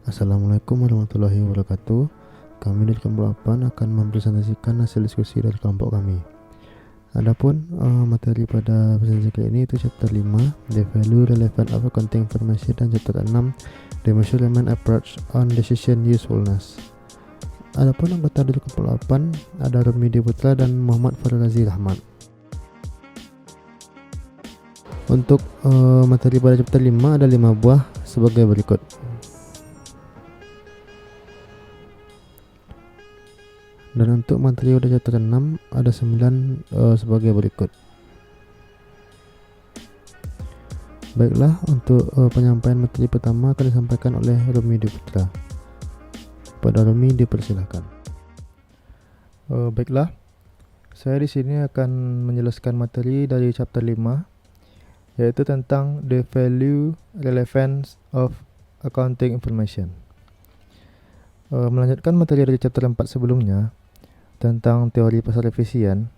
Assalamualaikum warahmatullahi wabarakatuh. Kami dari kelompok 8 akan mempresentasikan hasil diskusi dari kelompok kami. Adapun materi pada presentasi kali ini itu chapter 5, The Value Relevant of Accounting Information, dan chapter 6, The Measurement Approach on Decision Usefulness. Adapun anggota dari kelompok 8 ada Romidi Putra dan Muhammad Farrazi Rahmat. Untuk materi pada chapter 5 ada 5 buah sebagai berikut. Dan untuk materi pada chapter 6 ada 9 sebagai berikut. Baiklah, untuk penyampaian materi pertama akan disampaikan oleh Romidi Putra. Pada Romi dipersilahkan. Baiklah, saya di sini akan menjelaskan materi dari chapter 5, yaitu tentang the value relevance of accounting information. Melanjutkan materi dari chapter 4 sebelumnya tentang teori pasar efisien,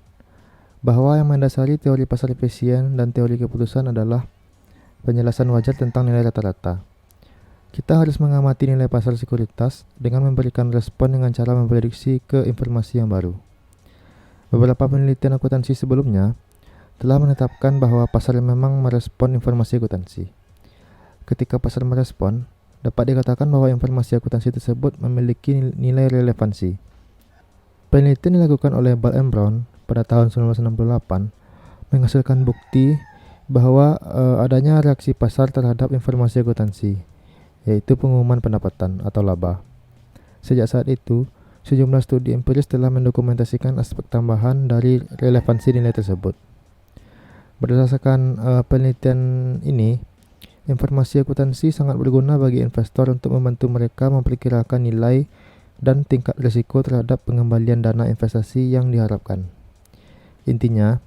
bahwa yang mendasari teori pasar efisien dan teori keputusan adalah penjelasan wajar tentang nilai rata-rata. Kita harus mengamati nilai pasar sekuritas dengan memberikan respon dengan cara memprediksi ke informasi yang baru. Beberapa penelitian akuntansi sebelumnya telah menetapkan bahwa pasar memang merespon informasi akuntansi. Ketika pasar merespon, dapat dikatakan bahwa informasi akuntansi tersebut memiliki nilai relevansi. Penelitian dilakukan oleh Ball and Brown pada tahun 1968 menghasilkan bukti bahwa adanya reaksi pasar terhadap informasi akuntansi, yaitu pengumuman pendapatan atau laba. Sejak saat itu, sejumlah studi empiris telah mendokumentasikan aspek tambahan dari relevansi nilai tersebut. Berdasarkan penelitian ini, informasi akuntansi sangat berguna bagi investor untuk membantu mereka memperkirakan nilai dan tingkat risiko terhadap pengembalian dana investasi yang diharapkan. Intinya,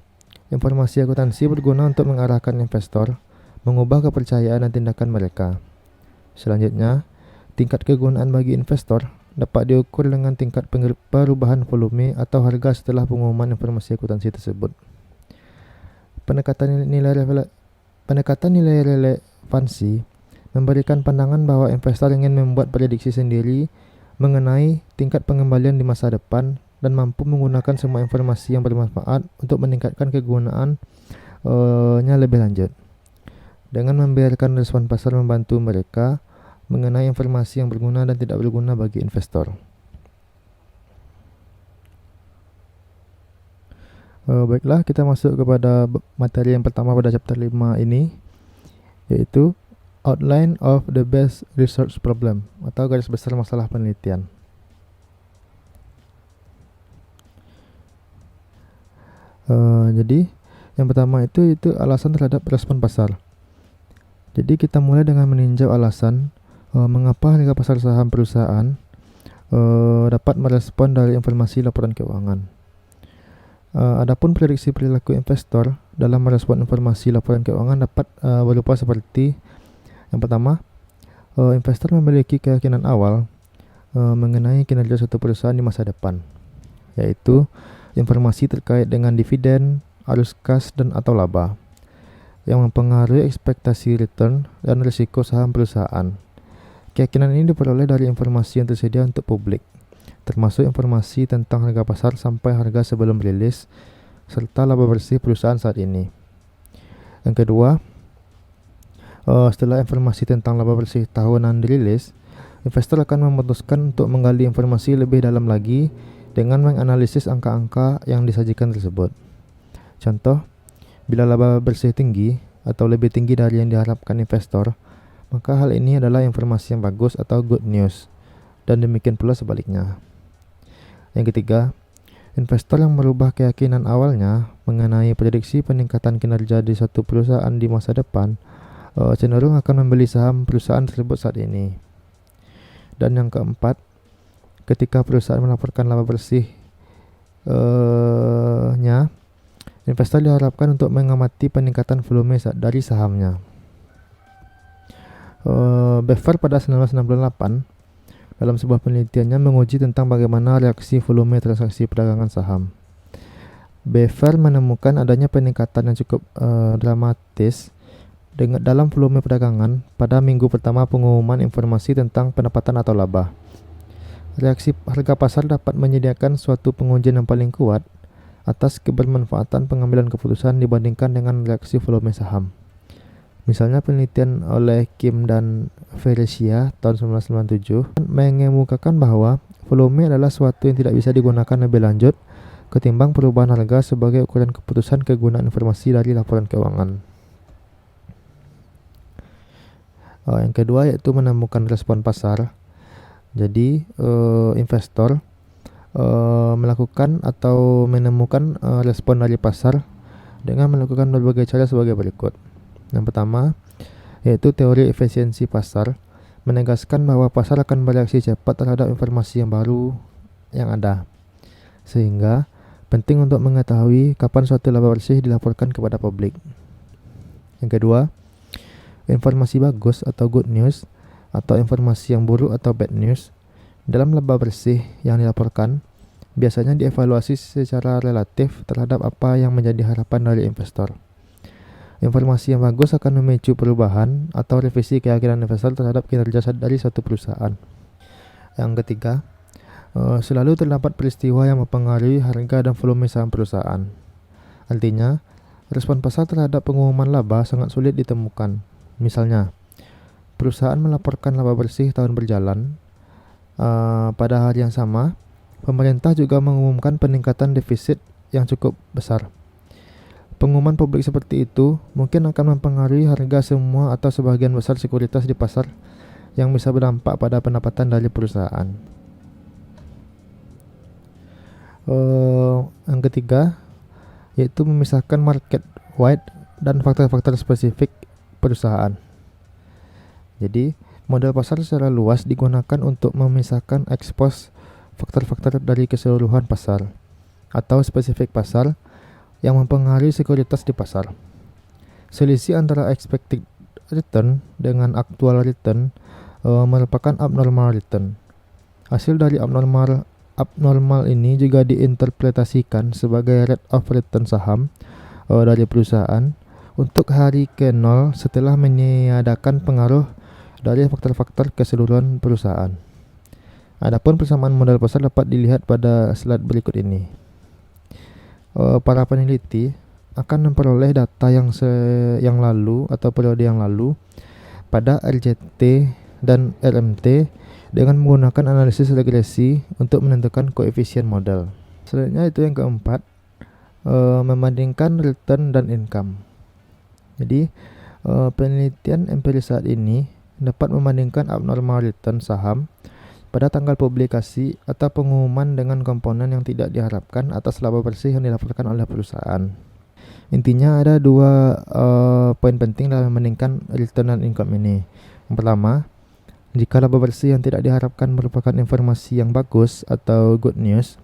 informasi akuntansi berguna untuk mengarahkan investor, mengubah kepercayaan dan tindakan mereka. Selanjutnya, tingkat kegunaan bagi investor dapat diukur dengan tingkat perubahan volume atau harga setelah pengumuman informasi akuntansi tersebut. Pendekatan nilai relevansi memberikan pandangan bahwa investor ingin membuat prediksi sendiri mengenai tingkat pengembalian di masa depan dan mampu menggunakan semua informasi yang bermanfaat untuk meningkatkan kegunaannya lebih lanjut. Dengan membiarkan respon pasar membantu mereka mengenai informasi yang berguna dan tidak berguna bagi investor. Baiklah, kita masuk kepada materi yang pertama pada chapter 5 ini, yaitu Outline of the Best Research Problem atau garis besar masalah penelitian. Jadi yang pertama itu alasan terhadap respon pasar. Jadi kita mulai dengan meninjau alasan mengapa harga pasar saham perusahaan dapat merespon dari informasi laporan keuangan. Adapun prediksi perilaku investor dalam merespon informasi laporan keuangan dapat berupa seperti: yang pertama, investor memiliki keyakinan awal mengenai kinerja suatu perusahaan di masa depan, yaitu informasi terkait dengan dividen, arus kas, dan atau laba, yang mempengaruhi ekspektasi return dan risiko saham perusahaan. Keyakinan ini diperoleh dari informasi yang tersedia untuk publik, termasuk informasi tentang harga pasar sampai harga sebelum rilis, serta laba bersih perusahaan saat ini. Yang kedua, setelah informasi tentang laba bersih tahunan dirilis, investor akan memutuskan untuk menggali informasi lebih dalam lagi dengan menganalisis angka-angka yang disajikan tersebut. Contoh, bila laba bersih tinggi atau lebih tinggi dari yang diharapkan investor, maka hal ini adalah informasi yang bagus atau good news, dan demikian pula sebaliknya. Yang ketiga, investor yang merubah keyakinan awalnya mengenai prediksi peningkatan kinerja di suatu perusahaan di masa depan cenderung akan membeli saham perusahaan tersebut saat ini. Dan yang keempat, ketika perusahaan melaporkan laba bersih investor diharapkan untuk mengamati peningkatan volume dari sahamnya. Bever pada 1968 dalam sebuah penelitiannya menguji tentang bagaimana reaksi volume transaksi perdagangan saham. Bever menemukan adanya peningkatan yang cukup dramatis dalam volume perdagangan pada minggu pertama pengumuman informasi tentang pendapatan atau laba. Reaksi harga pasar dapat menyediakan suatu pengujian yang paling kuat atas kebermanfaatan pengambilan keputusan dibandingkan dengan reaksi volume saham. Misalnya penelitian oleh Kim dan Felicia tahun 1997 mengemukakan bahwa volume adalah suatu yang tidak bisa digunakan lebih lanjut ketimbang perubahan harga sebagai ukuran keputusan kegunaan informasi dari laporan keuangan. Yang kedua yaitu menemukan respon pasar. Jadi investor melakukan atau menemukan respon dari pasar dengan melakukan berbagai cara sebagai berikut. Yang pertama yaitu teori efisiensi pasar, menegaskan bahwa pasar akan bereaksi cepat terhadap informasi yang baru yang ada, sehingga penting untuk mengetahui kapan suatu laba bersih dilaporkan kepada publik. Yang kedua, informasi bagus atau good news atau informasi yang buruk atau bad news dalam laba bersih yang dilaporkan biasanya dievaluasi secara relatif terhadap apa yang menjadi harapan dari investor. Informasi yang bagus akan memicu perubahan atau revisi keyakinan investor terhadap kinerja dari suatu perusahaan. Yang ketiga, selalu terdapat peristiwa yang mempengaruhi harga dan volume saham perusahaan. Artinya, respon pasar terhadap pengumuman laba sangat sulit ditemukan. Misalnya, perusahaan melaporkan laba bersih tahun berjalan. Pada hari yang sama, pemerintah juga mengumumkan peningkatan defisit yang cukup besar. Pengumuman publik seperti itu mungkin akan mempengaruhi harga semua atau sebagian besar sekuritas di pasar yang bisa berdampak pada pendapatan dari perusahaan. Yang ketiga yaitu memisahkan market wide dan faktor-faktor spesifik perusahaan. Jadi, model pasar secara luas digunakan untuk memisahkan ekspos faktor-faktor dari keseluruhan pasar atau spesifik pasar yang mempengaruhi sekuritas di pasar. Selisih antara expected return dengan actual return merupakan abnormal return. Hasil dari abnormal ini juga diinterpretasikan sebagai rate of return saham dari perusahaan untuk hari ke-0 setelah meniadakan pengaruh dari faktor-faktor keseluruhan perusahaan. Adapun persamaan model pasar dapat dilihat pada slide berikut ini. Para peneliti akan memperoleh data yang lalu atau periode yang lalu pada RJT dan RMT dengan menggunakan analisis regresi untuk menentukan koefisien model. Selanjutnya itu yang keempat, membandingkan return dan income. Jadi penelitian empiris saat ini dapat membandingkan abnormal return saham pada tanggal publikasi atau pengumuman dengan komponen yang tidak diharapkan atas laba bersih yang dilaporkan oleh perusahaan. Intinya ada dua poin penting dalam membandingkan return dan income ini. Yang pertama, jika laba bersih yang tidak diharapkan merupakan informasi yang bagus atau good news,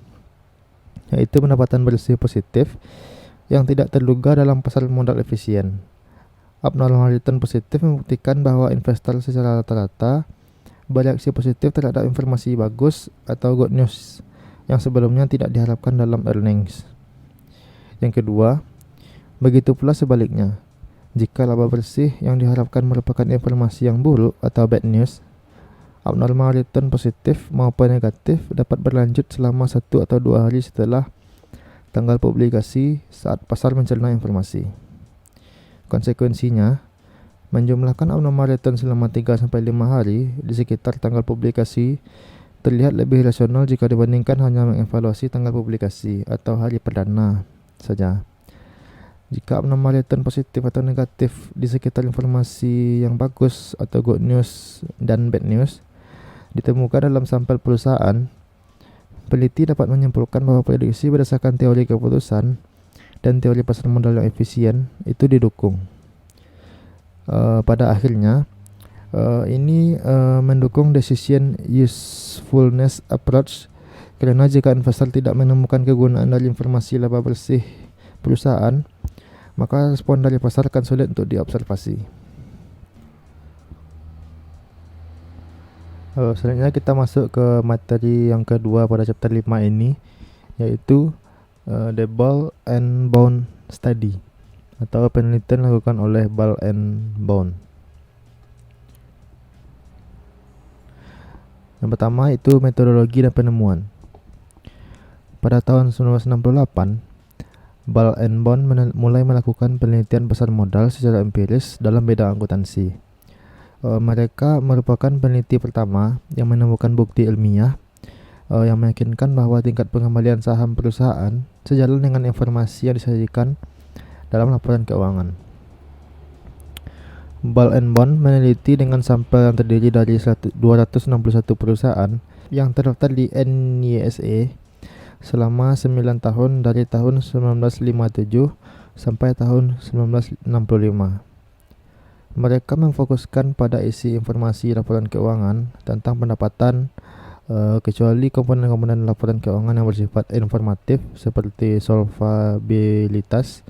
yaitu pendapatan bersih positif yang tidak terduga dalam pasar modal efisien. Abnormal return positif membuktikan bahwa investor secara rata-rata bereaksi positif terhadap informasi bagus atau good news yang sebelumnya tidak diharapkan dalam earnings. Yang kedua, begitu pula sebaliknya. Jika laba bersih yang diharapkan merupakan informasi yang buruk atau bad news, abnormal return positif maupun negatif dapat berlanjut selama 1 atau 2 hari setelah tanggal publikasi saat pasar mencerna informasi. Konsekuensinya, menjumlahkan abnormal return selama 3-5 hari di sekitar tanggal publikasi terlihat lebih rasional jika dibandingkan hanya mengevaluasi tanggal publikasi atau hari perdana saja. Jika abnormal return positif atau negatif di sekitar informasi yang bagus atau good news dan bad news ditemukan dalam sampel perusahaan, peneliti dapat menyimpulkan bahwa prediksi berdasarkan teori keputusan dan teori pasar modal yang efisien itu didukung. Pada akhirnya, ini mendukung decision usefulness approach, karena jika investor tidak menemukan kegunaan dari informasi laba bersih perusahaan, maka respon dari pasar akan sulit untuk diobservasi. Selanjutnya kita masuk ke materi yang kedua pada chapter 5 ini, yaitu the ball and bond study. atau penelitian dilakukan oleh Ball and Bond. Yang pertama itu metodologi dan penemuan. Pada tahun 1968, Ball and Bond mulai melakukan penelitian pasar modal secara empiris dalam bidang akuntansi. Mereka merupakan peneliti pertama yang menemukan bukti ilmiah yang meyakinkan bahwa tingkat pengembalian saham perusahaan sejalan dengan informasi yang disajikan dalam laporan keuangan. Ball and Bond meneliti dengan sampel yang terdiri dari 261 perusahaan yang terdaftar di NYSE selama 9 tahun dari tahun 1957 sampai tahun 1965. Mereka memfokuskan pada isi informasi laporan keuangan tentang pendapatan, kecuali komponen-komponen laporan keuangan yang bersifat informatif seperti solvabilitas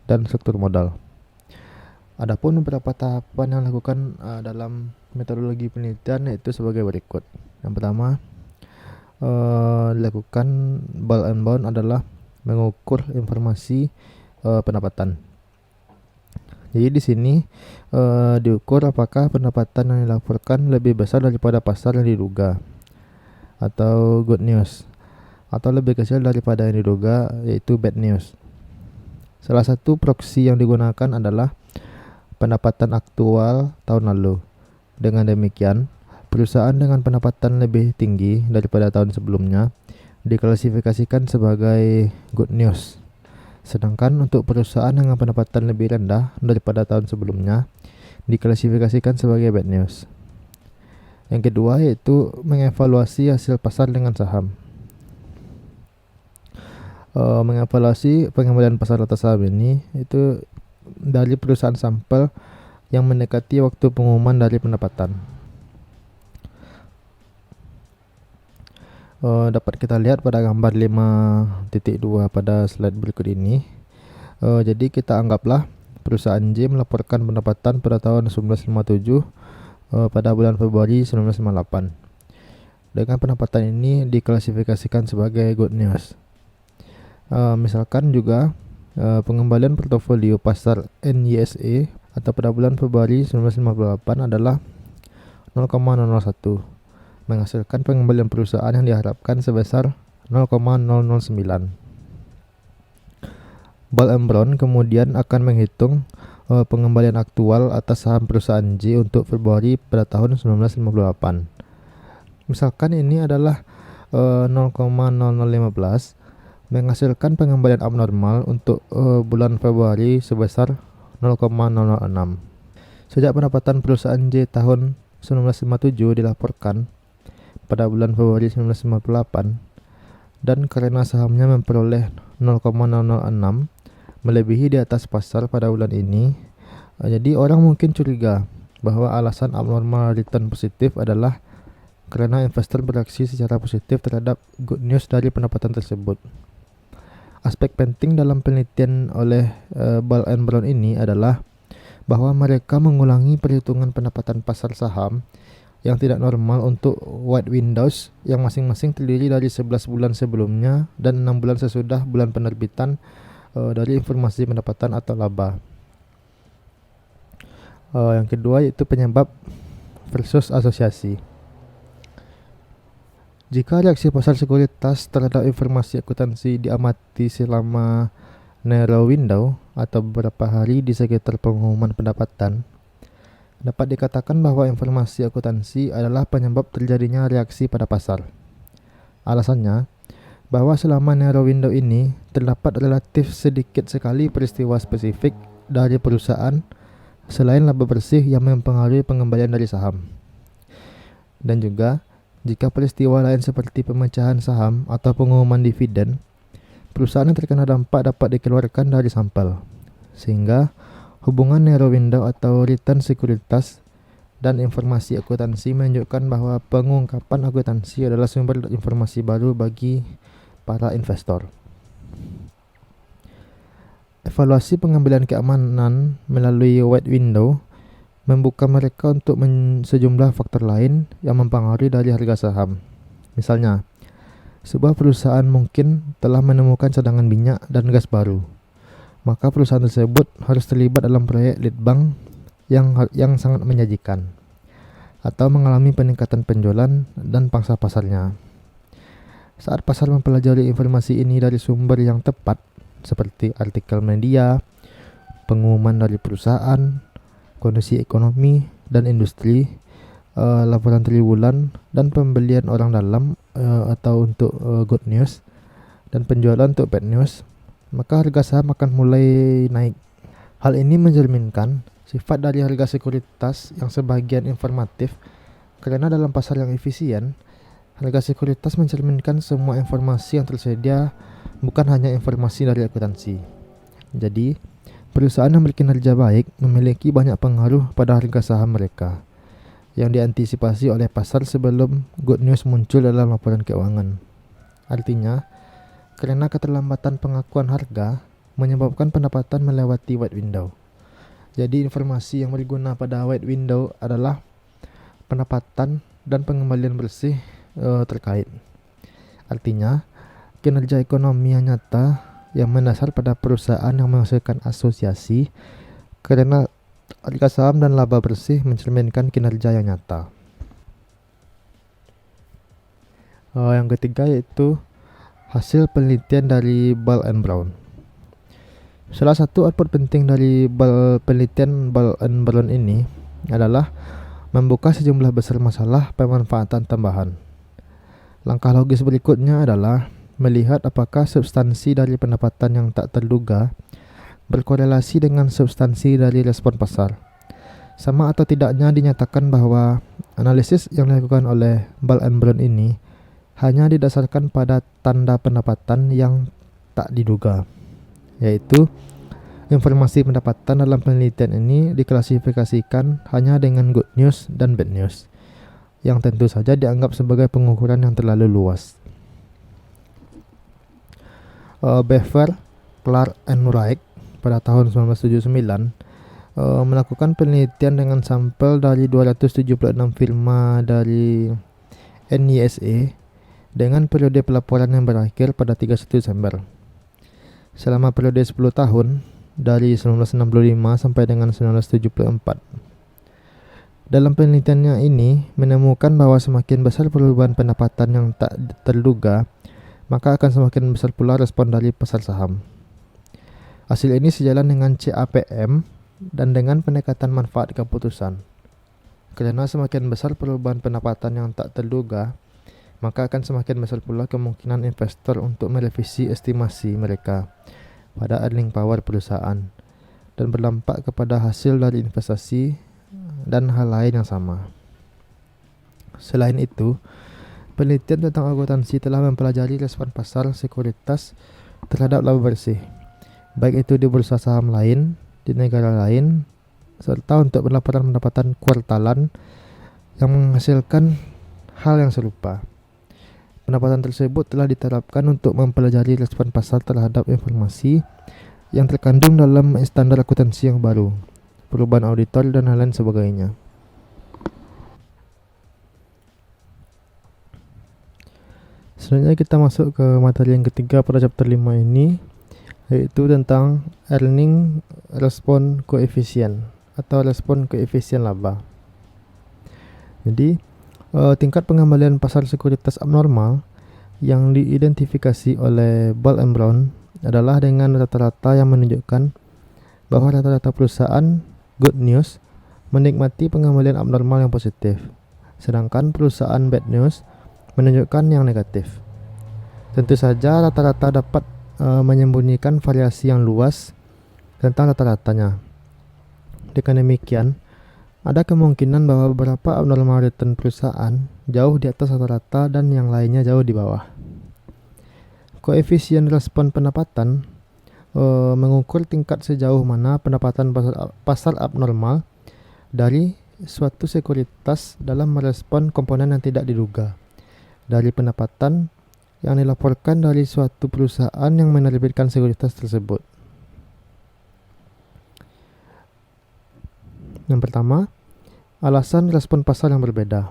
dan struktur modal. Adapun beberapa tahapan yang dilakukan dalam metodologi penelitian yaitu sebagai berikut. Yang pertama, dilakukan Ball and Bond adalah mengukur informasi pendapatan. Jadi di sini diukur apakah pendapatan yang dilaporkan lebih besar daripada pasar yang diduga, atau good news, atau lebih kecil daripada yang diduga, yaitu bad news. Salah satu proksi yang digunakan adalah pendapatan aktual tahun lalu. Dengan demikian, perusahaan dengan pendapatan lebih tinggi daripada tahun sebelumnya diklasifikasikan sebagai good news. Sedangkan untuk perusahaan dengan pendapatan lebih rendah daripada tahun sebelumnya diklasifikasikan sebagai bad news. Yang kedua yaitu mengevaluasi hasil pasar dengan saham. Mengevaluasi pengembalian pasar atas saham ini itu dari perusahaan sampel yang mendekati waktu pengumuman dari pendapatan. Dapat kita lihat pada gambar 5.2 pada slide berikut ini. Jadi kita anggaplah perusahaan J melaporkan pendapatan pada tahun 1957 pada bulan Februari 1958. Dengan pendapatan ini diklasifikasikan sebagai good news. Misalkan juga pengembalian portofolio pasar NYSE atau pada bulan Februari 1958 adalah 0,001, menghasilkan pengembalian perusahaan yang diharapkan sebesar 0,009. Ball and Bond kemudian akan menghitung pengembalian aktual atas saham perusahaan J untuk Februari pada tahun 1958. Misalkan ini adalah 0,0015, menghasilkan pengembalian abnormal untuk bulan Februari sebesar 0,006. Sejak pendapatan perusahaan J tahun 1957 dilaporkan pada bulan Februari 1958 dan karena sahamnya memperoleh 0,006 melebihi di atas pasar pada bulan ini, jadi orang mungkin curiga bahwa alasan abnormal return positif adalah karena investor bereaksi secara positif terhadap good news dari pendapatan tersebut. Aspek penting dalam penelitian oleh Ball and Bond ini adalah bahwa mereka mengulangi perhitungan pendapatan pasar saham yang tidak normal untuk white windows yang masing-masing terdiri dari 11 bulan sebelumnya dan 6 bulan sesudah bulan penerbitan dari informasi pendapatan atau laba. Yang kedua yaitu penyebab versus asosiasi. Jika reaksi pasar sekuritas terhadap informasi akuntansi diamati selama narrow window atau beberapa hari di sekitar pengumuman pendapatan, dapat dikatakan bahwa informasi akuntansi adalah penyebab terjadinya reaksi pada pasar. Alasannya, bahwa selama narrow window ini terdapat relatif sedikit sekali peristiwa spesifik dari perusahaan selain laba bersih yang mempengaruhi pengembalian dari saham. Dan juga, jika peristiwa lain seperti pemecahan saham atau pengumuman dividen, perusahaan yang terkena dampak dapat dikeluarkan dari sampel, sehingga hubungan narrow window atau return sekuritas dan informasi akuntansi menunjukkan bahwa pengungkapan akuntansi adalah sumber informasi baru bagi para investor. Evaluasi pengambilan keamanan melalui white window membuka mereka untuk sejumlah faktor lain yang mempengaruhi dari harga saham. Misalnya, sebuah perusahaan mungkin telah menemukan cadangan minyak dan gas baru. maka perusahaan tersebut harus terlibat dalam proyek lead bank yang sangat menjanjikan atau mengalami peningkatan penjualan dan pangsa pasarnya. Saat pasar mempelajari informasi ini dari sumber yang tepat seperti artikel media, pengumuman dari perusahaan, kondisi ekonomi dan industri, laporan triwulan dan pembelian orang dalam atau untuk good news dan penjualan untuk bad news, maka harga saham akan mulai naik. Hal ini mencerminkan sifat dari harga sekuritas yang sebagian informatif, karena dalam pasar yang efisien, harga sekuritas mencerminkan semua informasi yang tersedia, bukan hanya informasi dari akuntansi. Jadi, perusahaan yang berkinerja baik memiliki banyak pengaruh pada harga saham mereka, yang diantisipasi oleh pasar sebelum good news muncul dalam laporan keuangan. Artinya, karena keterlambatan pengakuan harga menyebabkan pendapatan melewati white window. Jadi informasi yang berguna pada white window adalah pendapatan dan pengembalian bersih terkait. Artinya, kinerja ekonomi yang nyata yang mendasar pada perusahaan yang menghasilkan asosiasi, karena harga saham dan laba bersih mencerminkan kinerja yang nyata. Yang ketiga yaitu hasil penelitian dari Ball and Brown. Salah satu output penting dari penelitian Ball and Brown ini adalah membuka sejumlah besar masalah pemanfaatan tambahan. Langkah logis berikutnya adalah melihat apakah substansi dari pendapatan yang tak terduga berkorelasi dengan substansi dari respon pasar. Sama atau tidaknya dinyatakan bahwa analisis yang dilakukan oleh Ball and Brown ini hanya didasarkan pada tanda pendapatan yang tak diduga, yaitu informasi pendapatan dalam penelitian ini diklasifikasikan hanya dengan good news dan bad news, yang tentu saja dianggap sebagai pengukuran yang terlalu luas. Bever, Clark, and Wright pada tahun 1979 melakukan penelitian dengan sampel dari 276 firma dari NISA dengan periode pelaporan yang berakhir pada 31 Desember. Selama periode 10 tahun, dari 1965 sampai dengan 1974. Dalam penelitiannya ini menemukan bahwa semakin besar perubahan pendapatan yang tak terduga, maka akan semakin besar pula respon dari pasar saham. Hasil ini sejalan dengan CAPM dan dengan pendekatan manfaat keputusan. Karena semakin besar perubahan pendapatan yang tak terduga, maka akan semakin besar pula kemungkinan investor untuk merevisi estimasi mereka pada earning power perusahaan dan berdampak kepada hasil dari investasi dan hal lain yang sama. Selain itu, penelitian tentang akuntansi telah mempelajari respon pasar sekuritas terhadap laba bersih, baik itu di bursa saham lain, di negara lain, serta untuk pelaporan pendapatan kuartalan yang menghasilkan hal yang serupa. Pendapatan tersebut telah diterapkan untuk mempelajari respon pasar terhadap informasi yang terkandung dalam standar akuntansi yang baru, perubahan auditor, dan lain sebagainya. Selanjutnya kita masuk ke materi yang ketiga pada chapter 5 ini, yaitu tentang earning respon koefisien atau respon koefisien laba. Jadi, tingkat pengembalian pasar sekuritas abnormal yang diidentifikasi oleh Ball and Brown adalah dengan rata-rata yang menunjukkan bahwa rata-rata perusahaan good news menikmati pengembalian abnormal yang positif, sedangkan perusahaan bad news menunjukkan yang negatif. Tentu saja rata-rata dapat menyembunyikan variasi yang luas tentang rata-ratanya. Dengan demikian, ada kemungkinan bahwa beberapa abnormal return perusahaan jauh di atas rata-rata dan yang lainnya jauh di bawah. Koefisien respon pendapatan mengukur tingkat sejauh mana pendapatan pasar abnormal dari suatu sekuritas dalam merespon komponen yang tidak diduga dari pendapatan yang dilaporkan dari suatu perusahaan yang menerbitkan sekuritas tersebut. Yang pertama, alasan respon pasar yang berbeda.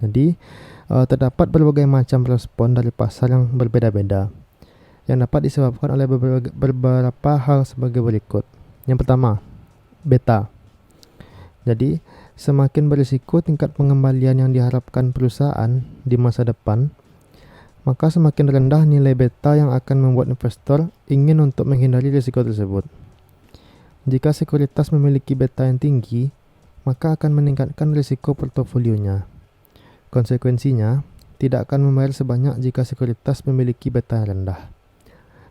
Jadi, terdapat berbagai macam respon dari pasar yang berbeda-beda. yang dapat disebabkan oleh beberapa hal sebagai berikut. Yang pertama, beta. Jadi, semakin berisiko tingkat pengembalian yang diharapkan perusahaan di masa depan, maka semakin rendah nilai beta yang akan membuat investor ingin untuk menghindari risiko tersebut. Jika sekuritas memiliki beta yang tinggi, maka akan meningkatkan risiko portofolionya. Konsekuensinya, tidak akan membayar sebanyak jika sekuritas memiliki beta yang rendah.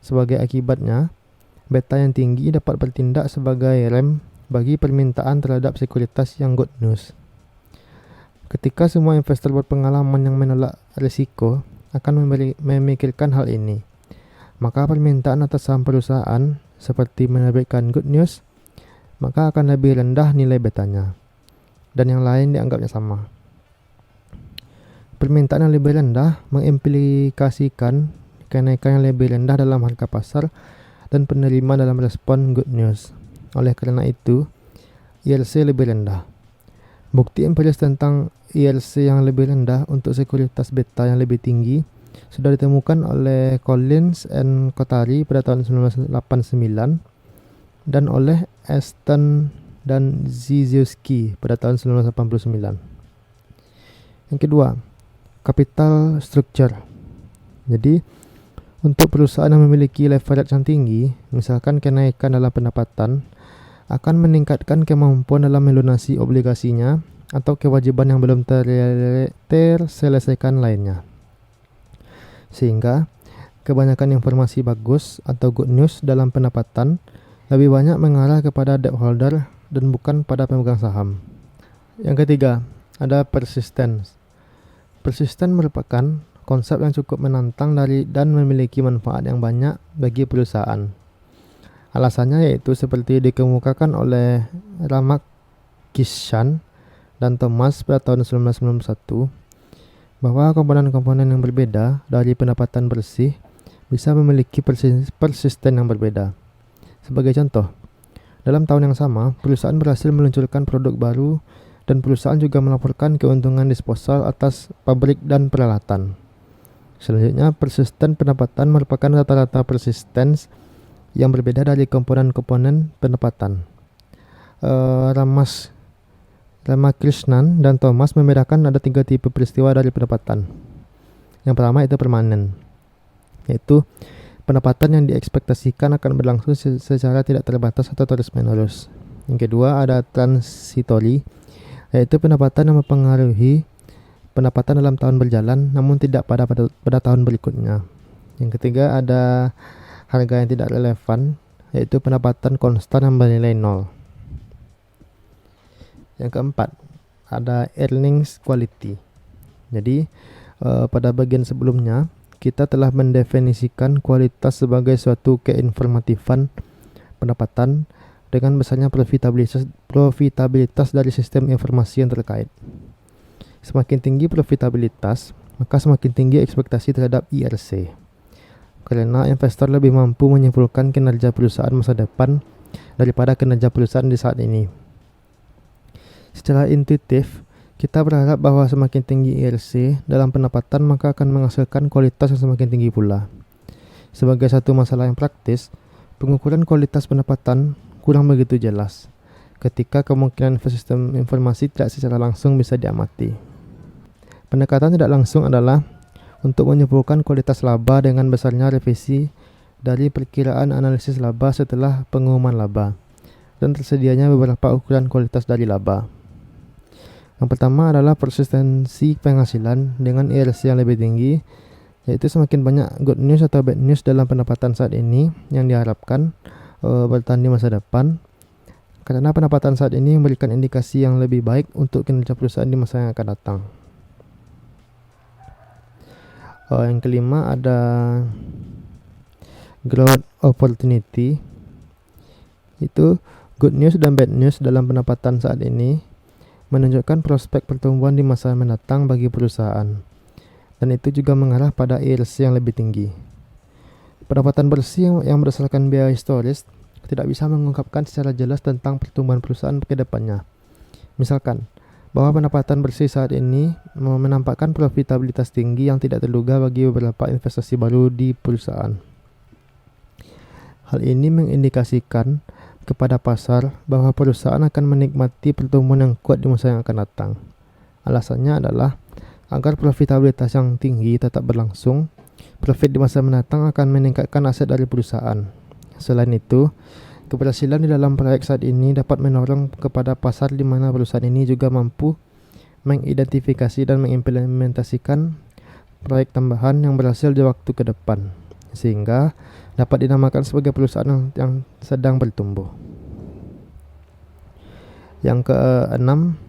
Sebagai akibatnya, beta yang tinggi dapat bertindak sebagai rem bagi permintaan terhadap sekuritas yang good news. Ketika semua investor berpengalaman yang menolak risiko akan memikirkan hal ini, maka permintaan atas saham perusahaan seperti menerbitkan good news, maka akan lebih rendah nilai betanya, dan yang lain dianggapnya sama. Permintaan yang lebih rendah mengimplikasikan kenaikan yang lebih rendah dalam harga pasar dan penerimaan dalam respon good news. Oleh karena itu, IRC lebih rendah. Bukti empiris tentang IRC yang lebih rendah untuk sekuritas beta yang lebih tinggi sudah ditemukan oleh Collins and Kothari pada tahun 1989 dan oleh Aston dan Ziziewski pada tahun 1989. Yang kedua, capital structure. Jadi, untuk perusahaan yang memiliki leverage yang tinggi, misalkan kenaikan dalam pendapatan, akan meningkatkan kemampuan dalam melunasi obligasinya atau kewajiban yang belum terselesaikan lainnya. Sehingga, kebanyakan informasi bagus atau good news dalam pendapatan lebih banyak mengarah kepada debt holder dan bukan pada pemegang saham. Yang ketiga, ada persistence. Persisten merupakan konsep yang cukup menantang dan memiliki manfaat yang banyak bagi perusahaan. Alasannya yaitu seperti dikemukakan oleh Ramakrishnan dan Thomas pada tahun 1991, bahwa komponen-komponen yang berbeda dari pendapatan bersih bisa memiliki persisten yang berbeda. Sebagai contoh, dalam tahun yang sama, perusahaan berhasil meluncurkan produk baru dan perusahaan juga melaporkan keuntungan disposal atas pabrik dan peralatan. Selanjutnya, persisten pendapatan merupakan rata-rata persistence yang berbeda dari komponen-komponen pendapatan. Ramakrishnan dan Thomas membedakan ada 3 tipe peristiwa dari pendapatan. Yang pertama itu permanen, yaitu pendapatan yang diekspektasikan akan berlangsung secara tidak terbatas atau terus-menerus. Yang kedua ada transitory, yaitu pendapatan yang mempengaruhi pendapatan dalam tahun berjalan namun tidak pada tahun berikutnya. Yang ketiga ada harga yang tidak relevan, yaitu pendapatan konstan yang bernilai 0. Yang keempat ada earnings quality. Jadi pada bagian sebelumnya kita telah mendefinisikan kualitas sebagai suatu keinformatifan pendapatan dengan besarnya profitabilitas dari sistem informasi yang terkait. Semakin tinggi profitabilitas, maka semakin tinggi ekspektasi terhadap IRC. Karena investor lebih mampu menyimpulkan kinerja perusahaan masa depan daripada kinerja perusahaan di saat ini. Secara intuitif, kita berharap bahwa semakin tinggi IRC dalam pendapatan maka akan menghasilkan kualitas yang semakin tinggi pula. Sebagai satu masalah yang praktis, pengukuran kualitas pendapatan kurang begitu jelas, ketika kemungkinan sistem informasi tidak secara langsung bisa diamati. Pendekatan tidak langsung adalah untuk menyimpulkan kualitas laba dengan besarnya revisi dari perkiraan analisis laba setelah pengumuman laba, dan tersedianya beberapa ukuran kualitas dari laba. Yang pertama adalah persistensi penghasilan dengan IRC yang lebih tinggi, yaitu semakin banyak good news atau bad news dalam pendapatan saat ini yang diharapkan bertahan di masa depan, karena pendapatan saat ini memberikan indikasi yang lebih baik untuk kinerja perusahaan di masa yang akan datang. Yang kelima ada growth opportunity. Itu good news dan bad news dalam pendapatan saat ini menunjukkan prospek pertumbuhan di masa mendatang bagi perusahaan, dan itu juga mengarah pada IRC yang lebih tinggi. Pendapatan bersih yang berdasarkan biaya historis tidak bisa mengungkapkan secara jelas tentang pertumbuhan perusahaan ke depannya. Misalkan, bahwa pendapatan bersih saat ini menampakkan profitabilitas tinggi yang tidak terduga bagi beberapa investasi baru di perusahaan. Hal ini mengindikasikan kepada pasar bahwa perusahaan akan menikmati pertumbuhan yang kuat di masa yang akan datang. Alasannya adalah agar profitabilitas yang tinggi tetap berlangsung, profit di masa mendatang akan meningkatkan aset dari perusahaan. Selain itu, keberhasilan di dalam proyek saat ini dapat mendorong kepada pasar di mana perusahaan ini juga mampu mengidentifikasi dan mengimplementasikan proyek tambahan yang berhasil di waktu ke depan, sehingga dapat dinamakan sebagai perusahaan yang sedang bertumbuh. Yang keenam,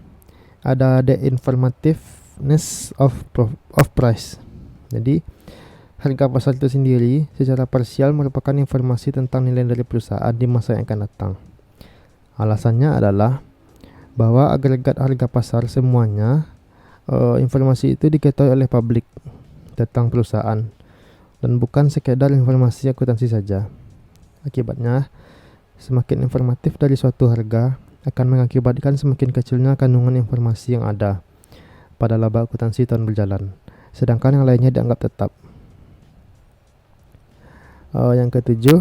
ada the informativeness of price. Jadi, harga pasar itu sendiri secara parsial merupakan informasi tentang nilai dari perusahaan di masa yang akan datang. Alasannya adalah bahwa agregat harga pasar semuanya informasi itu diketahui oleh publik tentang perusahaan dan bukan sekedar informasi akuntansi saja. Akibatnya, semakin informatif dari suatu harga akan mengakibatkan semakin kecilnya kandungan informasi yang ada pada laba akuntansi tahun berjalan, sedangkan yang lainnya dianggap tetap. Yang ketujuh,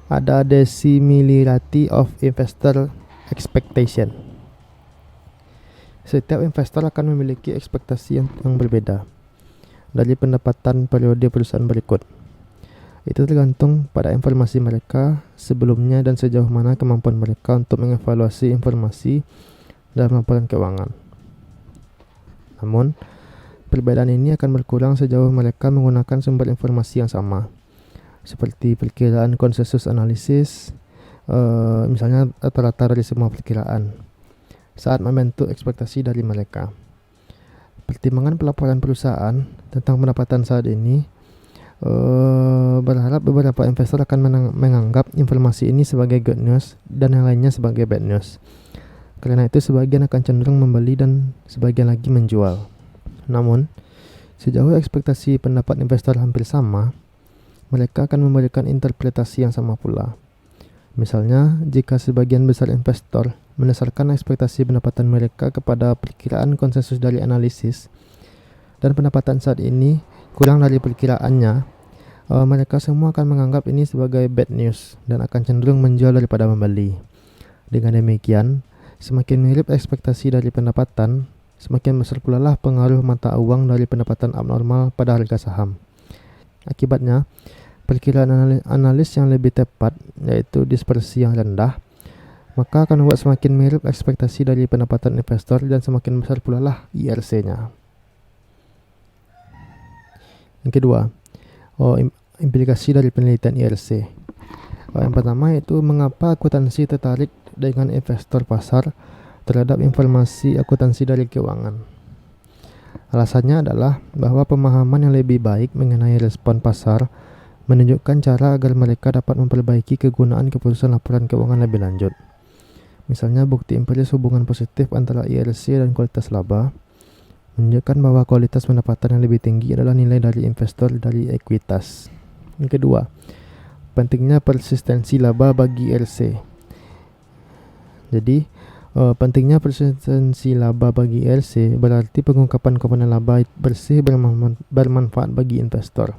ada the similarity of investor expectation. Setiap investor akan memiliki ekspektasi yang berbeda dari pendapatan periode perusahaan berikut. Itu tergantung pada informasi mereka sebelumnya dan sejauh mana kemampuan mereka untuk mengevaluasi informasi dalam laporan keuangan. Namun, perbedaan ini akan berkurang sejauh mereka menggunakan sumber informasi yang sama, seperti perkiraan konsensus analisis, misalnya rata-rata dari semua perkiraan, saat membentuk ekspektasi dari mereka. Pertimbangan pelaporan perusahaan tentang pendapatan saat ini berharap beberapa investor akan menganggap informasi ini sebagai good news dan yang lainnya sebagai bad news. Karena itu sebagian akan cenderung membeli dan sebagian lagi menjual. Namun, sejauh ekspektasi pendapat investor hampir sama, mereka akan memberikan interpretasi yang sama pula. Misalnya, jika sebagian besar investor mendasarkan ekspektasi pendapatan mereka kepada perkiraan konsensus dari analisis dan pendapatan saat ini kurang dari perkiraannya, mereka semua akan menganggap ini sebagai bad news dan akan cenderung menjual daripada membeli. Dengan demikian, semakin mirip ekspektasi dari pendapatan, semakin besar pula lah pengaruh mata uang dari pendapatan abnormal pada harga saham. Akibatnya, perkiraan analis yang lebih tepat, yaitu dispersi yang rendah, maka akan membuat semakin mirip ekspektasi dari pendapatan investor dan semakin besar pula lah IRC-nya. Yang kedua, implikasi dari penelitian IRC. Yang pertama yaitu mengapa akuntansi tertarik dengan investor pasar terhadap informasi akuntansi dari keuangan. Alasannya adalah bahwa pemahaman yang lebih baik mengenai respon pasar menunjukkan cara agar mereka dapat memperbaiki kegunaan keputusan laporan keuangan lebih lanjut. Misalnya bukti empiris hubungan positif antara IRC dan kualitas laba menunjukkan bahwa kualitas pendapatan yang lebih tinggi adalah nilai dari investor dari ekuitas. Yang kedua, pentingnya persistensi laba bagi IRC. Jadi, pentingnya persistensi laba bagi IRC berarti pengungkapan komponen laba bersih bermanfaat bagi investor.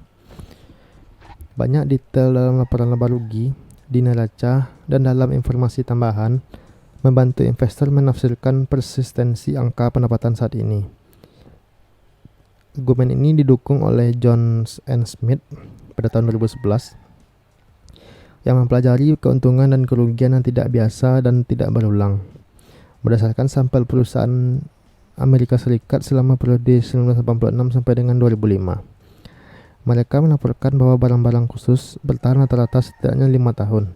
Banyak detail dalam laporan laba rugi di neraca dan dalam informasi tambahan membantu investor menafsirkan persistensi angka pendapatan saat ini. Argumen ini didukung oleh Jones and Smith pada tahun 2011 yang mempelajari keuntungan dan kerugian yang tidak biasa dan tidak berulang berdasarkan sampel perusahaan Amerika Serikat selama periode 1986 sampai dengan 2005. Mereka melaporkan bahwa barang-barang khusus bertahan rata-rata setidaknya 5 tahun.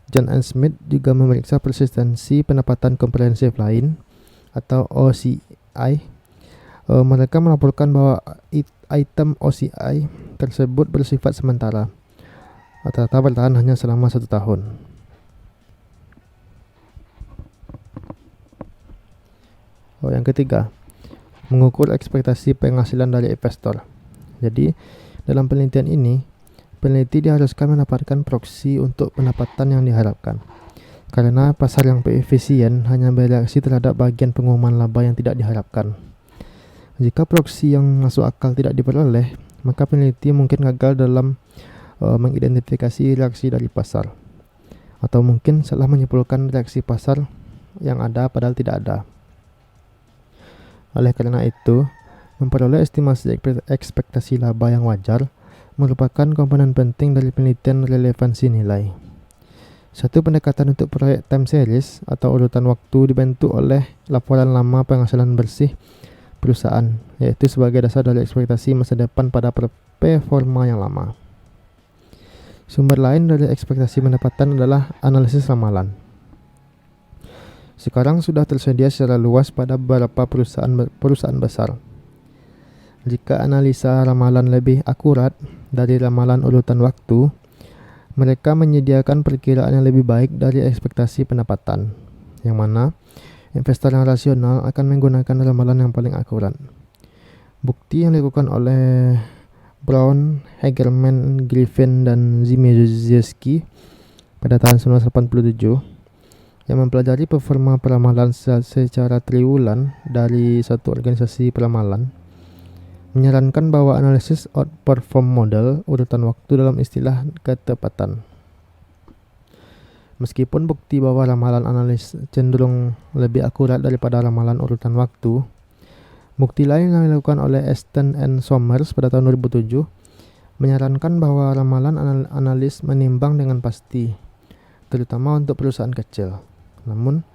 John and Smith juga memeriksa persistensi pendapatan komprehensif lain atau OCI. Mereka melaporkan bahwa item OCI tersebut bersifat sementara, rata-rata bertahan hanya selama 1 tahun. Yang ketiga, mengukur ekspektasi penghasilan dari investor. Jadi, dalam penelitian ini, peneliti diharuskan mendapatkan proksi untuk pendapatan yang diharapkan. Karena pasar yang efisien hanya bereaksi terhadap bagian pengumuman laba yang tidak diharapkan. Jika proksi yang masuk akal tidak diperoleh, maka peneliti mungkin gagal dalam mengidentifikasi reaksi dari pasar, atau mungkin salah menyimpulkan reaksi pasar yang ada padahal tidak ada. Oleh karena itu, memperoleh estimasi ekspektasi laba yang wajar merupakan komponen penting dari penelitian relevansi nilai. Satu pendekatan untuk proyek time series atau urutan waktu dibentuk oleh laporan lama penghasilan bersih perusahaan, yaitu sebagai dasar dari ekspektasi masa depan pada performa yang lama. Sumber lain dari ekspektasi pendapatan adalah analisis ramalan. Sekarang sudah tersedia secara luas pada beberapa perusahaan besar. Jika analisa ramalan lebih akurat dari ramalan urutan waktu, mereka menyediakan perkiraan yang lebih baik dari ekspektasi pendapatan, yang mana investor yang rasional akan menggunakan ramalan yang paling akurat. Bukti yang dilakukan oleh Brown, Hagerman, Griffin, dan Zimierzewski pada tahun 1987 yang mempelajari performa peramalan secara triwulan dari satu organisasi peramalan, menyarankan bahwa analisis outperform model urutan waktu dalam istilah ketepatan. Meskipun bukti bahwa ramalan analis cenderung lebih akurat daripada ramalan urutan waktu, bukti lain yang dilakukan oleh Aston and Somers pada tahun 2007 menyarankan bahwa ramalan analis menimbang dengan pasti, terutama untuk perusahaan kecil. Namun,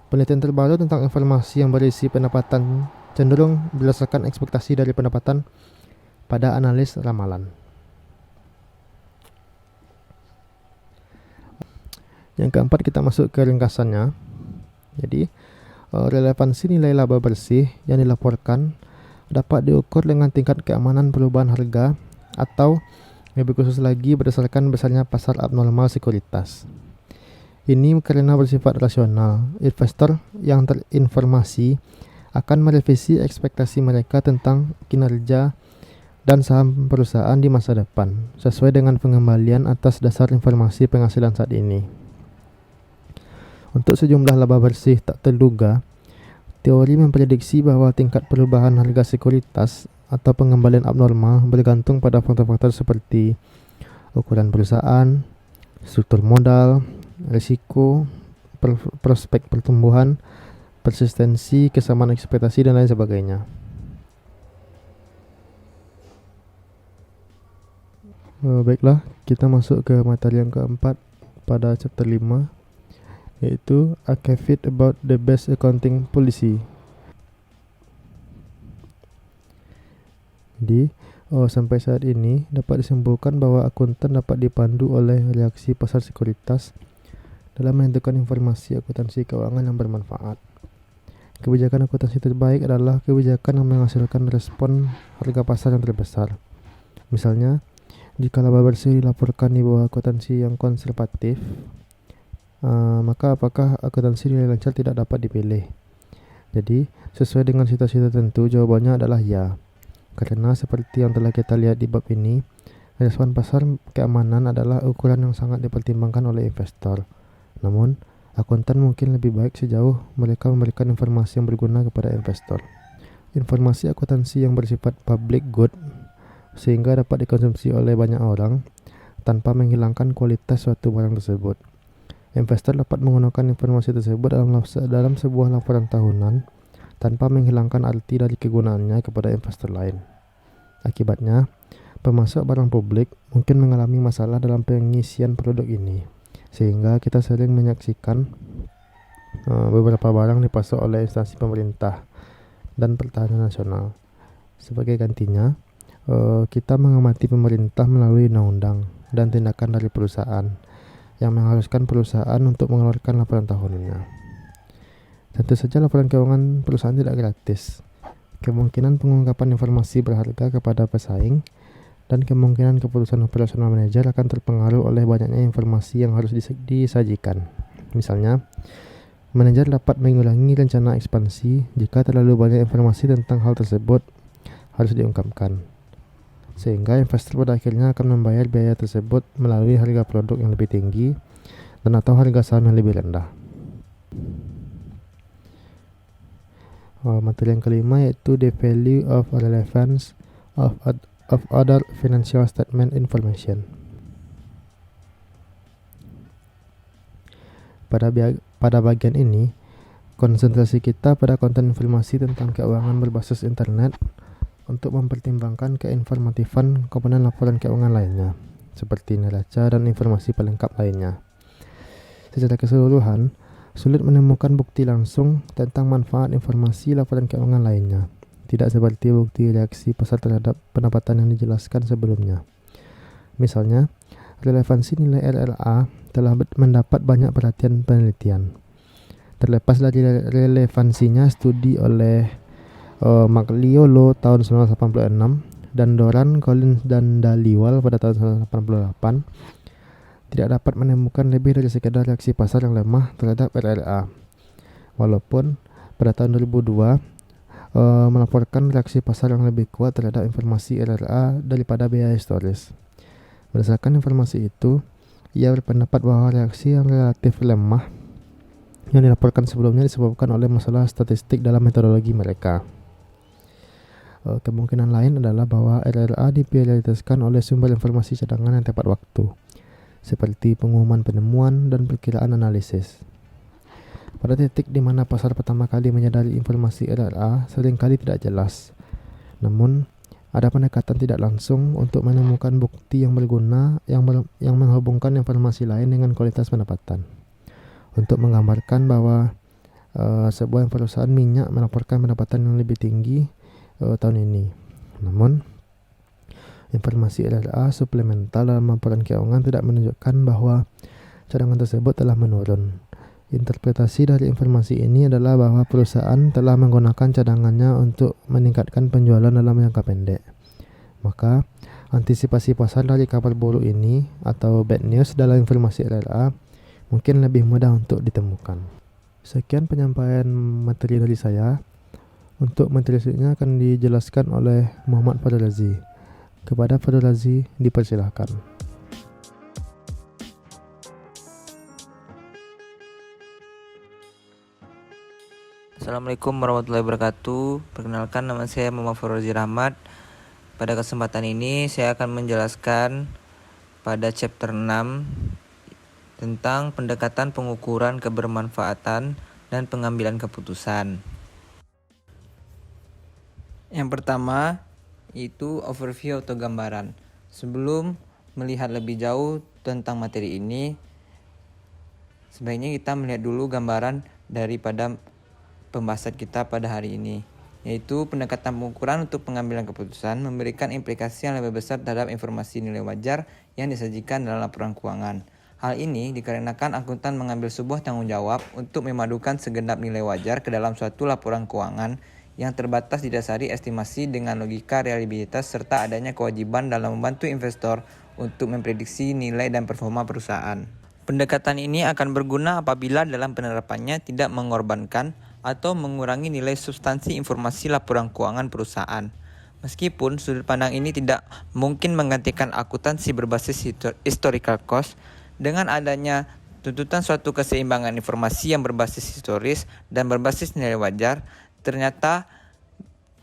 penelitian terbaru tentang informasi yang berisi pendapatan cenderung berdasarkan ekspektasi dari pendapatan pada analis ramalan. Yang keempat, kita masuk ke ringkasannya. Jadi, relevansi nilai laba bersih yang dilaporkan dapat diukur dengan tingkat keamanan perubahan harga atau lebih khusus lagi berdasarkan besarnya pasar abnormal sekuritas. Ini karena bersifat rasional. Investor yang terinformasi akan merevisi ekspektasi mereka tentang kinerja dan saham perusahaan di masa depan, sesuai dengan pengembalian atas dasar informasi penghasilan saat ini. Untuk sejumlah laba bersih tak terduga, teori memprediksi bahwa tingkat perubahan harga sekuritas atau pengembalian abnormal bergantung pada faktor-faktor seperti ukuran perusahaan, struktur modal, risiko, prospek pertumbuhan, persistensi, kesamaan ekspektasi, dan lain sebagainya. Baiklah, kita masuk ke materi yang keempat pada chapter 5, yaitu A Caveat about the Best Accounting Policy. Jadi, sampai saat ini dapat disimpulkan bahwa akuntan dapat dipandu oleh reaksi pasar sekuritas dalam menentukan informasi akuntansi keuangan yang bermanfaat. Kebijakan akuntansi terbaik adalah kebijakan yang menghasilkan respon harga pasar yang terbesar. Misalnya, jika laba bersih dilaporkan di bawah akuntansi yang konservatif, maka apakah akuntansi nilai lancar tidak dapat dipilih? Jadi, sesuai dengan situasi tertentu, jawabannya adalah ya. Karena seperti yang telah kita lihat di bab ini, respon pasar keamanan adalah ukuran yang sangat dipertimbangkan oleh investor. Namun, akuntan mungkin lebih baik sejauh mereka memberikan informasi yang berguna kepada investor. Informasi akuntansi yang bersifat public good sehingga dapat dikonsumsi oleh banyak orang tanpa menghilangkan kualitas suatu barang tersebut. Investor dapat menggunakan informasi tersebut dalam sebuah laporan tahunan tanpa menghilangkan arti dari kegunaannya kepada investor lain. Akibatnya, pemasok barang publik mungkin mengalami masalah dalam pengisian produk ini, sehingga kita sering menyaksikan beberapa barang dipasok oleh instansi pemerintah dan pertahanan nasional. Sebagai gantinya, kita mengamati pemerintah melalui undang-undang dan tindakan dari perusahaan yang mengharuskan perusahaan untuk mengeluarkan laporan tahunannya. Tentu saja laporan keuangan perusahaan tidak gratis. Kemungkinan pengungkapan informasi berharga kepada pesaing dan kemungkinan keputusan operasional manajer akan terpengaruh oleh banyaknya informasi yang harus disajikan. Misalnya, manajer dapat mengulangi rencana ekspansi jika terlalu banyak informasi tentang hal tersebut harus diungkapkan, sehingga investor pada akhirnya akan membayar biaya tersebut melalui harga produk yang lebih tinggi dan atau harga saham yang lebih rendah. Materi yang kelima yaitu the value of relevance of other financial statement information. Pada bagian ini, konsentrasi kita pada konten informasi tentang keuangan berbasis internet untuk mempertimbangkan keinformatifan komponen laporan keuangan lainnya, seperti neraca dan informasi pelengkap lainnya. Secara keseluruhan, sulit menemukan bukti langsung tentang manfaat informasi laporan keuangan lainnya, tidak seperti bukti reaksi pasar terhadap pendapatan yang dijelaskan sebelumnya. Misalnya, relevansi nilai RLA telah mendapat banyak perhatian penelitian. Terlepas dari relevansinya studi oleh Magliolo tahun 1986 dan Doran, Collins, dan Dhaliwal pada tahun 1988, tidak dapat menemukan lebih dari sekedar reaksi pasar yang lemah terhadap RLA. Walaupun pada tahun 2002 melaporkan reaksi pasar yang lebih kuat terhadap informasi RLA daripada biaya historis. Berdasarkan informasi itu, ia berpendapat bahwa reaksi yang relatif lemah yang dilaporkan sebelumnya disebabkan oleh masalah statistik dalam metodologi mereka. Kemungkinan lain adalah bahwa RLA diprioritaskan oleh sumber informasi cadangan yang tepat waktu, seperti pengumuman penemuan dan perkiraan analisis. Pada titik di mana pasar pertama kali menyadari informasi RLA seringkali tidak jelas. Namun, ada pendekatan tidak langsung untuk menemukan bukti yang berguna yang menghubungkan informasi lain dengan kualitas pendapatan. Untuk menggambarkan bahwa sebuah perusahaan minyak melaporkan pendapatan yang lebih tinggi tahun ini. Namun, informasi RLA suplemental dalam laporan keuangan tidak menunjukkan bahwa cadangan tersebut telah menurun. Interpretasi dari informasi ini adalah bahwa perusahaan telah menggunakan cadangannya untuk meningkatkan penjualan dalam jangka pendek. Maka, antisipasi pasar dari kabar buruk ini atau bad news dalam informasi RLA mungkin lebih mudah untuk ditemukan. Sekian penyampaian materi dari saya. Untuk materi selanjutnya akan dijelaskan oleh Muhammad Fadul Razi. Kepada Fadul Razi, dipersilahkan. Assalamualaikum warahmatullahi wabarakatuh. Perkenalkan, nama saya Muhammad Fauzi Rahmat. Pada kesempatan ini saya akan menjelaskan pada chapter 6 tentang pendekatan pengukuran kebermanfaatan dan pengambilan keputusan. Yang pertama yaitu overview atau gambaran. Sebelum melihat lebih jauh tentang materi ini, sebaiknya kita melihat dulu gambaran daripada pembahasan kita pada hari ini, yaitu pendekatan pengukuran untuk pengambilan keputusan memberikan implikasi yang lebih besar terhadap informasi nilai wajar yang disajikan dalam laporan keuangan. Hal ini dikarenakan akuntan mengambil sebuah tanggung jawab untuk memadukan segenap nilai wajar ke dalam suatu laporan keuangan yang terbatas didasari estimasi dengan logika reliabilitas serta adanya kewajiban dalam membantu investor untuk memprediksi nilai dan performa perusahaan. Pendekatan ini akan berguna apabila dalam penerapannya tidak mengorbankan atau mengurangi nilai substansi informasi laporan keuangan perusahaan. Meskipun sudut pandang ini tidak mungkin menggantikan akuntansi berbasis historical cost, dengan adanya tuntutan suatu keseimbangan informasi yang berbasis historis dan berbasis nilai wajar, ternyata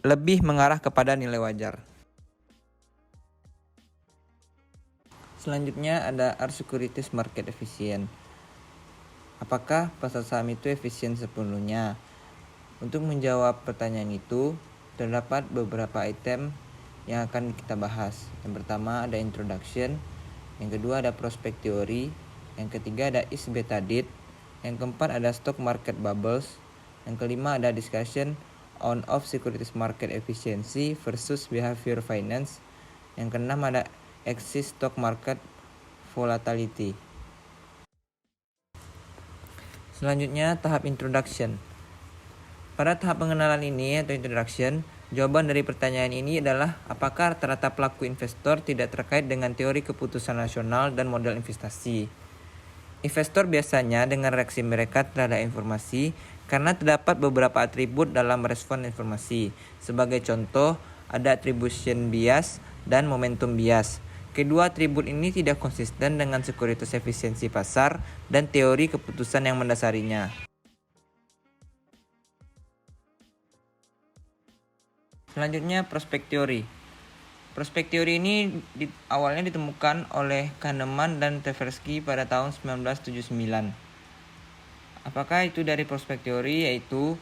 lebih mengarah kepada nilai wajar. Selanjutnya ada are securities market efficient. Apakah pasar saham itu efisien sepenuhnya? Untuk menjawab pertanyaan itu, terdapat beberapa item yang akan kita bahas. Yang pertama ada introduction, yang kedua ada prospect theory, yang ketiga ada is beta date, yang keempat ada stock market bubbles, yang kelima ada discussion on of securities market efficiency versus behavior finance, yang keenam ada exit stock market volatility. Selanjutnya tahap introduction. Pada tahap pengenalan ini atau introduction, jawaban dari pertanyaan ini adalah apakah rata-rata pelaku investor tidak terkait dengan teori keputusan nasional dan model investasi. Investor biasanya dengan reaksi mereka terhadap informasi karena terdapat beberapa atribut dalam respon informasi. Sebagai contoh, ada attribution bias dan momentum bias. Kedua atribut ini tidak konsisten dengan sekuritas efisiensi pasar dan teori keputusan yang mendasarinya. Selanjutnya prospect theory. Prospect theory ini awalnya ditemukan oleh Kahneman dan Tversky pada tahun 1979. Apakah itu dari prospek teori, yaitu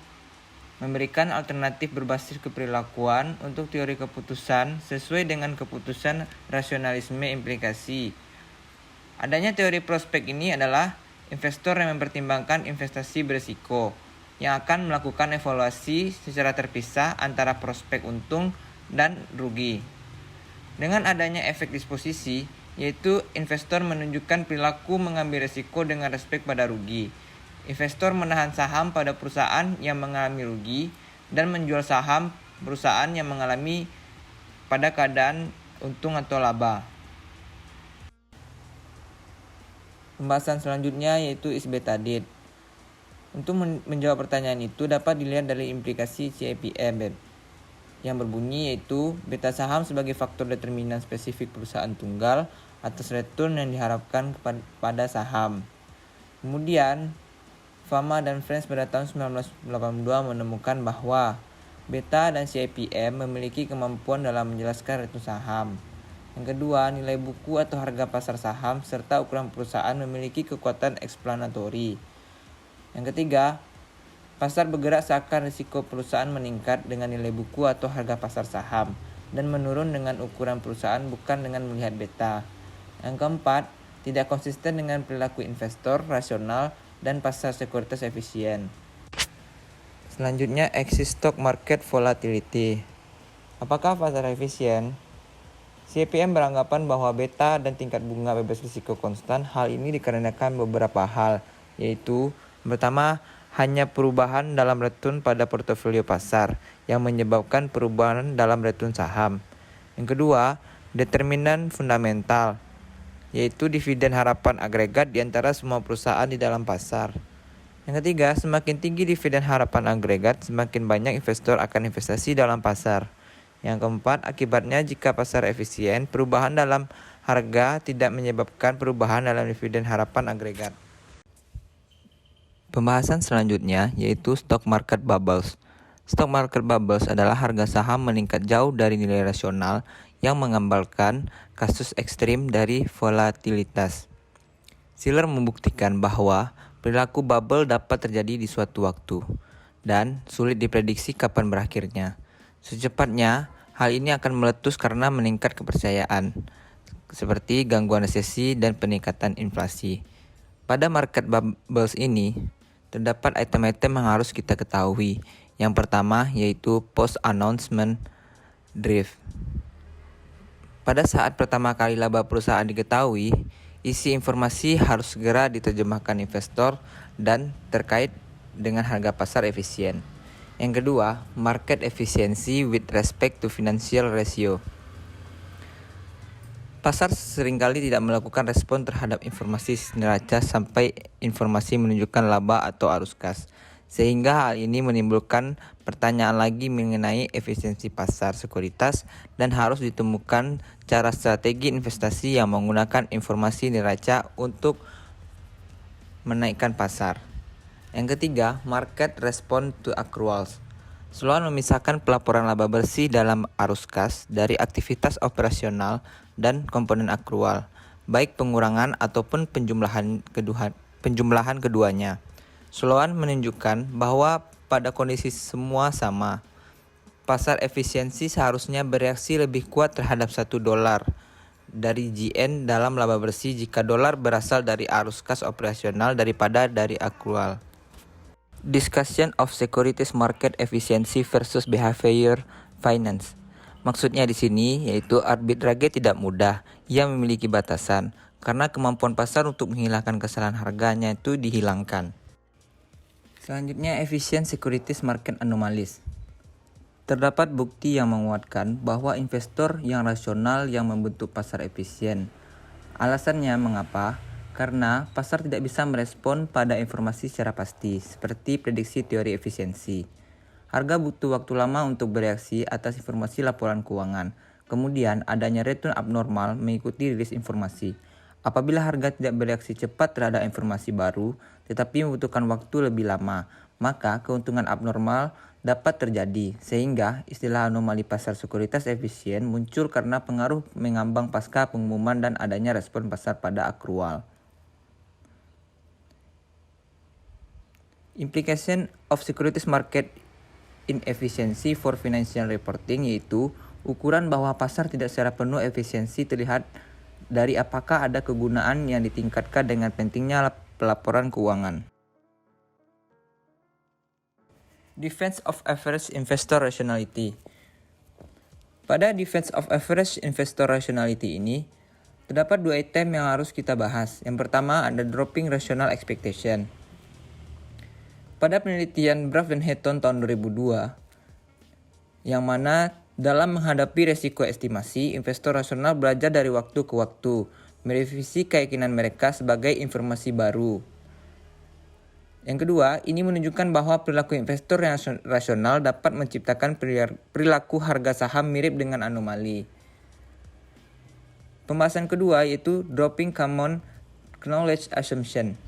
memberikan alternatif berbasis keperilakuan untuk teori keputusan sesuai dengan keputusan rasionalisme implikasi. Adanya teori prospek ini adalah investor yang mempertimbangkan investasi berisiko, yang akan melakukan evaluasi secara terpisah antara prospek untung dan rugi. Dengan adanya efek disposisi, yaitu investor menunjukkan perilaku mengambil risiko dengan respek pada rugi. Investor menahan saham pada perusahaan yang mengalami rugi dan menjual saham perusahaan yang mengalami pada keadaan untung atau laba. Pembahasan selanjutnya yaitu is beta date. Untuk menjawab pertanyaan itu dapat dilihat dari implikasi CAPM yang berbunyi yaitu beta saham sebagai faktor determinan spesifik perusahaan tunggal atas return yang diharapkan pada saham. Kemudian Fama dan Friends pada tahun 1982 menemukan bahwa beta dan CAPM memiliki kemampuan dalam menjelaskan return saham. Yang kedua, nilai buku atau harga pasar saham serta ukuran perusahaan memiliki kekuatan eksplanatori. Yang ketiga, pasar bergerak seakan risiko perusahaan meningkat dengan nilai buku atau harga pasar saham dan menurun dengan ukuran perusahaan bukan dengan melihat beta. Yang keempat, tidak konsisten dengan perilaku investor rasional dan pasar sekuritas efisien. Selanjutnya, exit stock market volatility. Apakah pasar efisien? CAPM beranggapan bahwa beta dan tingkat bunga bebas risiko konstan. Hal ini dikarenakan beberapa hal, yaitu pertama, hanya perubahan dalam return pada portofolio pasar yang menyebabkan perubahan dalam return saham. Yang kedua, determinan fundamental, yaitu dividen harapan agregat di antara semua perusahaan di dalam pasar. Yang ketiga, semakin tinggi dividen harapan agregat, semakin banyak investor akan investasi dalam pasar. Yang keempat, akibatnya jika pasar efisien, perubahan dalam harga tidak menyebabkan perubahan dalam dividen harapan agregat. Pembahasan selanjutnya yaitu stock market bubbles. Stock market bubbles adalah harga saham meningkat jauh dari nilai rasional yang menggambarkan kasus ekstrim dari volatilitas. Shiller membuktikan bahwa perilaku bubble dapat terjadi di suatu waktu dan sulit diprediksi kapan berakhirnya. Secepatnya, hal ini akan meletus karena meningkat kepercayaan, seperti gangguan resesi dan peningkatan inflasi. Pada market bubbles ini, terdapat item-item yang harus kita ketahui. Yang pertama yaitu post-announcement drift. Pada saat pertama kali laba perusahaan diketahui, isi informasi harus segera diterjemahkan investor dan terkait dengan harga pasar efisien. Yang kedua, market efficiency with respect to financial ratio. Pasar seringkali tidak melakukan respon terhadap informasi neraca sampai informasi menunjukkan laba atau arus kas. Sehingga hal ini menimbulkan pertanyaan lagi mengenai efisiensi pasar sekuritas dan harus ditemukan cara strategi investasi yang menggunakan informasi neraca untuk menaikkan pasar. Yang ketiga, market response to accruals. Sloan memisahkan pelaporan laba bersih dalam arus kas dari aktivitas operasional dan komponen akrual, baik pengurangan ataupun penjumlahan keduanya. Sloan menunjukkan bahwa pada kondisi semua sama, pasar efisiensi seharusnya bereaksi lebih kuat terhadap $1 dari GN dalam laba bersih jika dolar berasal dari arus kas operasional daripada dari akrual. Discussion of securities market efficiency versus behavior finance. Maksudnya di sini yaitu arbitrage tidak mudah, ia memiliki batasan karena kemampuan pasar untuk menghilangkan kesalahan harganya itu dihilangkan. Selanjutnya, efficient securities market anomalies. Terdapat bukti yang menguatkan bahwa investor yang rasional yang membentuk pasar efisien. Alasannya mengapa? Karena pasar tidak bisa merespon pada informasi secara pasti, seperti prediksi teori efisiensi. Harga butuh waktu lama untuk bereaksi atas informasi laporan keuangan. Kemudian adanya return abnormal mengikuti rilis informasi. Apabila harga tidak bereaksi cepat terhadap informasi baru, tetapi membutuhkan waktu lebih lama, maka keuntungan abnormal dapat terjadi, sehingga istilah anomali pasar sekuritas efisien muncul karena pengaruh mengambang pasca pengumuman dan adanya respon pasar pada akrual. Implication of securities market inefficiency for financial reporting, yaitu ukuran bahwa pasar tidak secara penuh efisiensi terlihat dari apakah ada kegunaan yang ditingkatkan dengan pentingnya pelaporan keuangan. Defense of average investor rationality. Pada defense of average investor rationality ini, terdapat dua item yang harus kita bahas. Yang pertama ada dropping rational expectation. Pada penelitian Braff dan Hatton tahun 2002, yang mana dalam menghadapi resiko estimasi, investor rasional belajar dari waktu ke waktu, merevisi keyakinan mereka sebagai informasi baru. Yang kedua, ini menunjukkan bahwa perilaku investor yang rasional dapat menciptakan perilaku harga saham mirip dengan anomali. Pembahasan kedua yaitu dropping common knowledge assumption,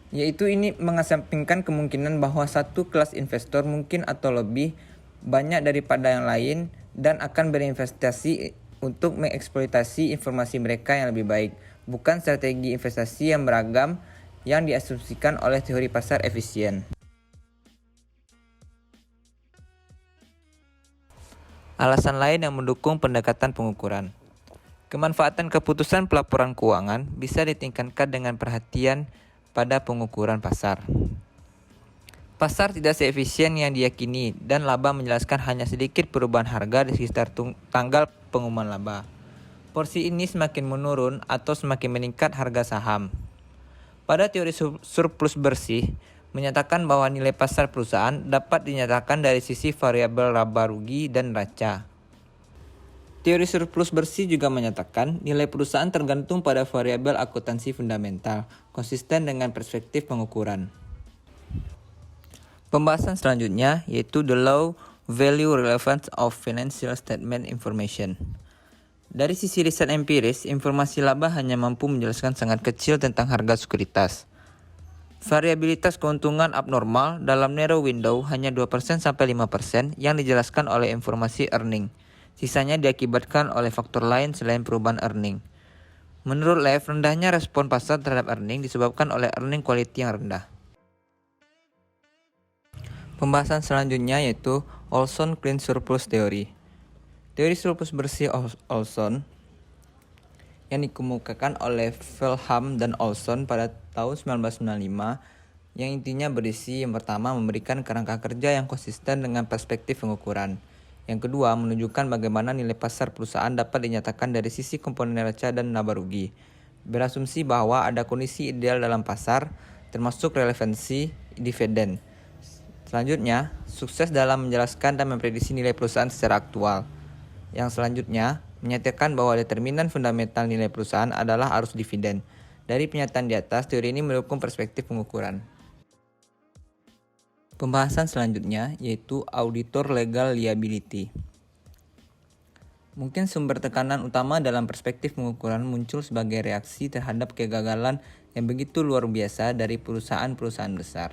yaitu ini mengesampingkan kemungkinan bahwa satu kelas investor mungkin atau lebih banyak daripada yang lain dan akan berinvestasi untuk mengeksploitasi informasi mereka yang lebih baik, bukan strategi investasi yang beragam yang diasumsikan oleh teori pasar efisien. Alasan lain yang mendukung pendekatan pengukuran. Kemanfaatan keputusan pelaporan keuangan bisa ditingkatkan dengan perhatian pada pengukuran pasar. Pasar tidak seefisien yang diyakini dan laba menjelaskan hanya sedikit perubahan harga di sekitar tanggal pengumuman laba. Porsi ini semakin menurun atau semakin meningkat harga saham. Pada teori surplus bersih, menyatakan bahwa nilai pasar perusahaan dapat dinyatakan dari sisi variabel laba rugi dan neraca. Teori surplus bersih juga menyatakan nilai perusahaan tergantung pada variabel akuntansi fundamental, konsisten dengan perspektif pengukuran. Pembahasan selanjutnya yaitu the low value relevance of financial statement information. Dari sisi riset empiris, informasi laba hanya mampu menjelaskan sangat kecil tentang harga sekuritas. Variabilitas keuntungan abnormal dalam narrow window hanya 2% sampai 5% yang dijelaskan oleh informasi earning. Sisanya diakibatkan oleh faktor lain selain perubahan earning. Menurut Lev, rendahnya respon pasar terhadap earning disebabkan oleh earning quality yang rendah. Pembahasan selanjutnya yaitu Olson Clean Surplus Theory. Teori surplus bersih Olson yang dikemukakan oleh Pelham dan Olson pada tahun 1995 yang intinya berisi yang pertama memberikan kerangka kerja yang konsisten dengan perspektif pengukuran. Yang kedua, menunjukkan bagaimana nilai pasar perusahaan dapat dinyatakan dari sisi komponen neraca dan laba rugi. Berasumsi bahwa ada kondisi ideal dalam pasar, termasuk relevansi dividen. Selanjutnya, sukses dalam menjelaskan dan memprediksi nilai perusahaan secara aktual. Yang selanjutnya, menyatakan bahwa determinan fundamental nilai perusahaan adalah arus dividen. Dari pernyataan di atas, teori ini mendukung perspektif pengukuran. Pembahasan selanjutnya yaitu auditor legal liability. Mungkin sumber tekanan utama dalam perspektif pengukuran muncul sebagai reaksi terhadap kegagalan yang begitu luar biasa dari perusahaan-perusahaan besar,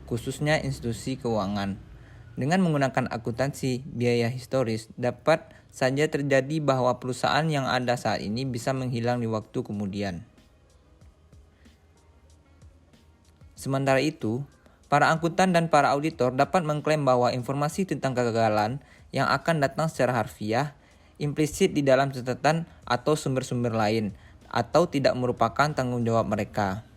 khususnya institusi keuangan. Dengan menggunakan akuntansi biaya historis, dapat saja terjadi bahwa perusahaan yang ada saat ini bisa menghilang di waktu kemudian. Sementara itu, para akuntan dan para auditor dapat mengklaim bahwa informasi tentang kegagalan yang akan datang secara harfiah, implisit di dalam catatan atau sumber-sumber lain, atau tidak merupakan tanggung jawab mereka.